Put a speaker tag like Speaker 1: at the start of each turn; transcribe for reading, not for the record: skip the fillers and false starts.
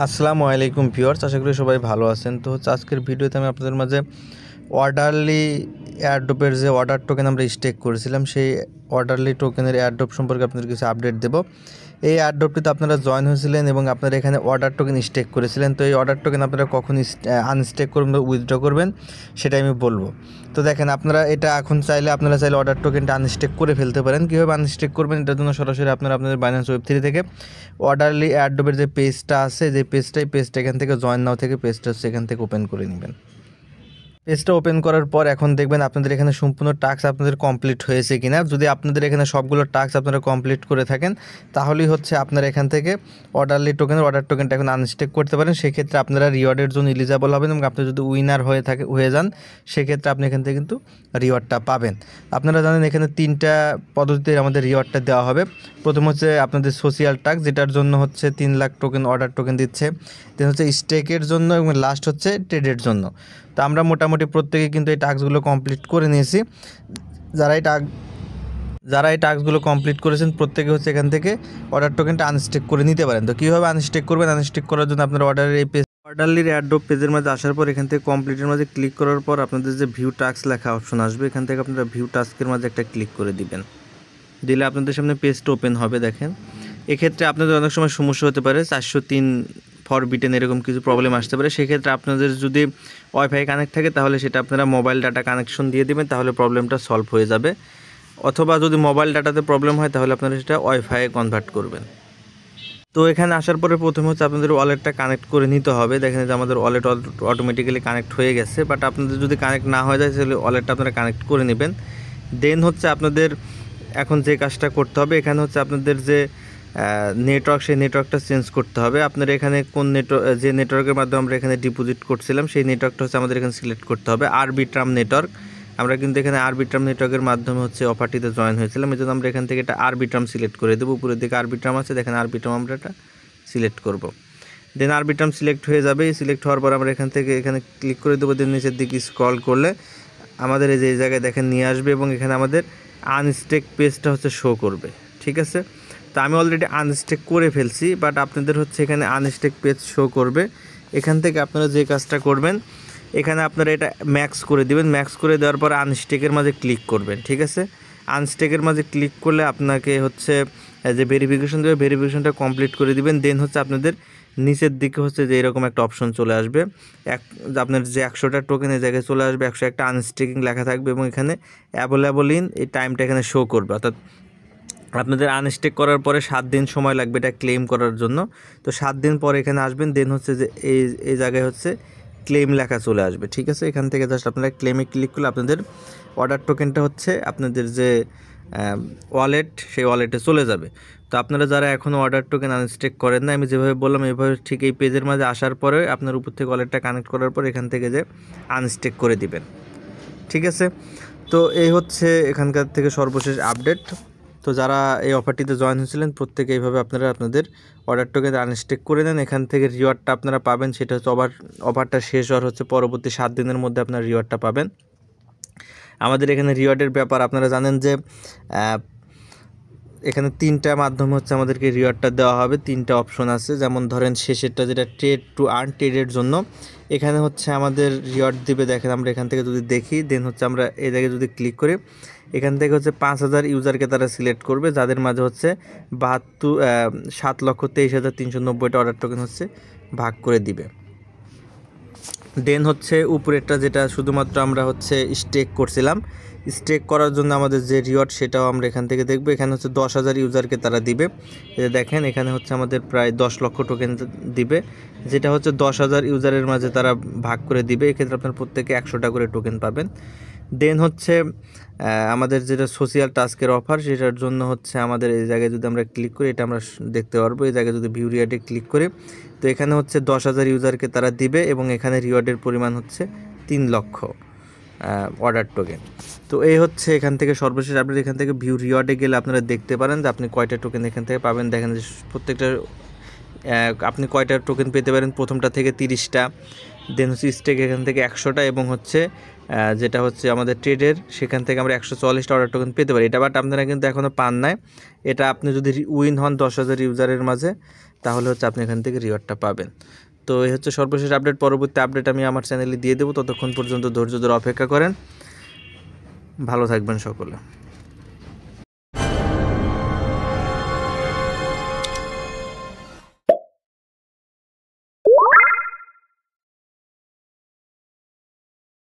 Speaker 1: আসসালামু আলাইকুম ভিউয়ার্স, আশা করি সবাই ভালো আছেন। তো হচ্ছে আজকের ভিডিওতে আমি আপনাদের মাঝে অর্ডারলি এয়ারড্রপের যে অর্ডার টোকেন আমরা স্টেক করেছিলাম সেই অর্ডারলি টোকেনের এয়ারড্রপ সম্পর্কে আপনাদের কিছু আপডেট দেব। এই এয়ারড্রপটিতে আপনারা জয়েন হয়েছিলেন এবং আপনারা এখানে অর্ডার টোকেন স্টেক করেছিলেন। তো এই অর্ডার টোকেন আপনারা কখন আনস্টেক করবেন বা উইথড্র করবেন সেটা আমি বলবো। তো দেখেন, আপনারা এটা এখন আপনারা চাইলে অর্ডার টোকেনটা আনস্টেক করে ফেলতে পারেন। কীভাবে আনস্টেক করবেন এটার জন্য সরাসরি আপনারা আপনাদের বাইন্যান্স ওয়েব3 থেকে অর্ডারলি এয়ারড্রপের যে পেজটা আছে, যে পেজটা এখান থেকে জয়েন নাও থেকে পেজটা হচ্ছে এখান থেকে ওপেন করে নেবেন। পেজটা ওপেন করার পর এখন দেখবেন আপনাদের এখানে সম্পূর্ণ টাস্ক আপনাদের কমপ্লিট হয়েছে কিনা। যদি আপনাদের এখানে সবগুলো টাস্ক আপনারা কমপ্লিট করে থাকেন তাহলেই হচ্ছে আপনারা এখান থেকে অর্ডার টোকেনটা এখন আনস্টেক করতে পারেন। সেক্ষেত্রে আপনারা রিওয়ার্ডের জন্য এলিজিবল হবেন এবং আপনি যদি উইনার হয়ে যান সেক্ষেত্রে আপনি এখান থেকে কিন্তু রিওয়ার্ডটা পাবেন। আপনারা জানেন এখানে 3টা পদ্ধতিতে আমাদের রিওয়ার্ডটা দেওয়া হবে। প্রথম হচ্ছে আপনাদের সোশিয়াল টাস্ক, যেটার জন্য হচ্ছে 3 লাখ টোকেন অর্ডার টোকেন দিচ্ছে। দেন হচ্ছে স্টেকের জন্য এবং লাস্ট হচ্ছে ট্রেডের জন্য। তো আমরা মোটামুটি প্রত্যেকে কিন্তু এই টাস্কগুলো কমপ্লিট করে নিয়েছি। যারা এই টাস্কগুলো কমপ্লিট করেছেন প্রত্যেকে হচ্ছে এখান থেকে অর্ডার টোকেনটা আনস্টেক করে নিতে পারেন। তো কীভাবে আনস্টেক করবেন? আনস্টেক করার জন্য আপনার অর্ডারলির এয়ারড্রপ পেজের মাঝে আসার পর এখান থেকে কমপ্লিটের মাঝে ক্লিক করার পর আপনাদের যে ভিউ টাস্ক লেখা অপশন আসবে, এখান থেকে আপনারা ভিউ টাস্কের মাঝে একটা ক্লিক করে দিবেন। দিলে আপনাদের সামনে পেজটা ওপেন হবে। দেখেন, এক্ষেত্রে আপনাদের অনেক সময় সমস্যা হতে পারে, 403 ফরবিটেন এরকম কিছু প্রবলেম আসতে পারে। সেক্ষেত্রে আপনাদের যদি ওয়াইফাই কানেক্ট থাকে তাহলে সেটা আপনারা মোবাইল ডাটা কানেকশন দিয়ে দেবেন, তাহলে প্রবলেমটা সলভ হয়ে যাবে। অথবা যদি মোবাইল ডাটাতে প্রবলেম হয় তাহলে আপনারা সেটা ওয়াইফাই কনভার্ট করবেন। তো এখানে আসার পরে প্রথমে হচ্ছে আপনাদের ওয়ালেটটা কানেক্ট করে নিতে হবে। দেখেন যে আমাদের ওয়ালেট অটোমেটিক্যালি কানেক্ট হয়ে গেছে, বাট আপনাদের যদি কানেক্ট না হয়ে যায় তাহলে ওয়ালেটটা আপনারা কানেক্ট করে নেবেন। দেন হচ্ছে আপনাদের এখন যে কাজটা করতে হবে, এখানে হচ্ছে আপনাদের যে নেটওয়ার্ক, সেই নেটওয়ার্কটা চেঞ্জ করতে হবে। আপনার এখানে কোন যে নেটওয়ার্কের মাধ্যমে আমরা এখানে ডিপোজিট করছিলাম সেই নেটওয়ার্কটা হচ্ছে আমাদের এখানে সিলেক্ট করতে হবে, আরবিট্রাম নেটওয়ার্ক। আমরা কিন্তু এখানে আরবিট্রাম নেটওয়ার্কের মাধ্যমে হচ্ছে অফারটিতে জয়েন হয়েছিলাম, এই জন্য আমরা এখান থেকে এটা আরবিট্রাম সিলেক্ট করে দেবো। উপরের দিকে আরবিট্রাম আছে, দেখেন আরবিট্রাম আমরা এটা সিলেক্ট করব। দেন আরবিট্রাম সিলেক্ট হয়ে যাবে। সিলেক্ট হওয়ার পর আমরা এখান থেকে এখানে ক্লিক করে দেবো। দেন নিচের দিকে স্ক্রল করলে আমাদের এই জায়গায় দেখেন নিয়ে আসবে এবং এখানে আমাদের আনস্টেক পেজটা হচ্ছে শো করবে। ঠিক আছে, তো আমি অলরেডি আনস্টেক করে ফেলছি, বাট আপনাদের হচ্ছে এখানে আনস্টেক পেজ শো করবে। এখান থেকে আপনারা যে কাজটা করবেন, এখানে আপনারা এটা ম্যাক্স করে দিবেন। ম্যাক্স করে দেওয়ার পর আনস্টেকের মাঝে ক্লিক করবেন। ঠিক আছে, আনস্টেকের মাঝে ক্লিক করলে আপনাকে হচ্ছে যে ভেরিফিকেশন দেবে, ভেরিফিকেশনটা কমপ্লিট করে দিবেন। দেন হচ্ছে আপনাদের নিচের দিকে হচ্ছে যে এরকম একটা অপশন চলে আসবে, আপনার যে 100টা টোকেন এই জায়গায় চলে আসবে, 101টা আনস্টেকিং লেখা থাকবে এবং এখানে অ্যাভেলেবল ইন এই টাইমটা এখানে শো করবে। অর্থাৎ আপনাদের আনস্টেক করার পরে 7 দিন সময় লাগবে এটা ক্লেম করার জন্য। তো 7 দিন পরে এখানে আসবেন। দেন হচ্ছে যে এই জায়গায় হচ্ছে ক্লেম লেখা চলে আসবে। ঠিক আছে, এখান থেকে জাস্ট আপনারা ক্লেমে ক্লিক করলে আপনাদের অর্ডার টোকেনটা হচ্ছে আপনাদের যে ওয়ালেট, সেই ওয়ালেটে চলে যাবে। তো আপনারা যারা এখনও অর্ডার টোকেন আনস্টেক করেন না, আমি যেভাবে বললাম এইভাবে ঠিক এই পেজের মাঝে আসার পরে আপনার উপর থেকে ওয়ালেটটা কানেক্ট করার পর এখান থেকে যে আনস্টেক করে দিবেন। ঠিক আছে, তো এই হচ্ছে এখানকার থেকে সর্বশেষ আপডেট। তো যারা এই অফারটিতে জয়েন হয়েছিলেন প্রত্যেকে এইভাবে আপনারা আপনাদের অর্ডার টোকেন আনস্টেক করে নেন। এখান থেকে রিওয়ার্ডটা আপনারা পাবেন, সেটা হচ্ছে অফারটা শেষ হওয়ার হচ্ছে পরবর্তী 7 দিনের মধ্যে আপনার রিওয়ার্ডটা পাবেন। আমাদের এখানে রিওয়ার্ডের ব্যাপার আপনারা জানেন যে এখানে 3টা মাধ্যমে হচ্ছে আমাদেরকে রিওয়ার্ডটা দেওয়া হবে। 3টা অপশন আছে, যেমন ধরেন শেষেরটা যেটা ট্রেড টু আর্ন, ট্রেডের জন্য এখানে হচ্ছে আমাদের রিওয়ার্ড দিবে। দেখেন আমরা এখান থেকে যদি দেখি, দেন হচ্ছে আমরা এই জায়গায় যদি ক্লিক করি, এখান থেকে হচ্ছে 5000 ইউজারকে তারা সিলেক্ট করবে, যাদের মাঝে হচ্ছে 7,23,390টা অর্ডার টোকেন হচ্ছে ভাগ করে দিবে। দেন হচ্ছে উপরেরটা যেটা শুধুমাত্র আমরা হচ্ছে স্টেক করছিলাম, স্টেক করার জন্য আমাদের যে রিওয়ার্ড সেটাও আমরা এখান থেকে দেখব। এখানে হচ্ছে 10,000 ইউজারকে তারা দিবে। এটা দেখেন এখানে হচ্ছে আমাদের প্রায় 10 লক্ষ টোকেন দিবে, যেটা হচ্ছে 10,000 ইউজারের মাঝে তারা ভাগ করে দিবে। এক্ষেত্রে আপনার প্রত্যেকে 100টা করে টোকেন পাবেন। দেন হচ্ছে আমাদের যেটা সোশিয়াল টাস্কের অফার, সেটার জন্য হচ্ছে আমাদের এই জায়গায় যদি আমরা ক্লিক করি এটা আমরা দেখতে পারবো। এই জায়গায় যদি ভিউ রিওয়ার্ডে ক্লিক করি, তো এখানে হচ্ছে 10,000 ইউজারকে তারা দিবে এবং এখানে রিওয়ার্ডের পরিমাণ হচ্ছে 3 লক্ষ অর্ডার টোকেন। তো এই হচ্ছে এখান থেকে সর্বশেষ আপডেট। এখান থেকে ভিউ রিওয়ার্ডে গেলে আপনারা দেখতে পারেন যে আপনি কয়টা টোকেন এখান থেকে পাবেন। দেখেন যে প্রত্যেকটা আপনি কয়টা টোকেন পেতে পারেন, প্রথমটা থেকে 30টা, দেন হচ্ছে স্টেক এখান থেকে 100টা এবং হচ্ছে যেটা হচ্ছে আমাদের ট্রেডের, সেখান থেকে আমরা 144টা অর্ডার টোকেন পেতে পারি। এটা বাট আপনারা কিন্তু এখনও পান নাই। এটা আপনি যদি উইন হন 10,000 ইউজারের মাঝে, তাহলে হচ্ছে আপনি এখান থেকে রিওয়ার্ডটা পাবেন। তো এই হচ্ছে সর্বশেষ আপডেট। পরবর্তী আপডেট আমি আমার চ্যানেলে দিয়ে দেবো, ততক্ষণ পর্যন্ত ধৈর্য ধরে অপেক্ষা করেন। ভালো থাকবেন সকলে।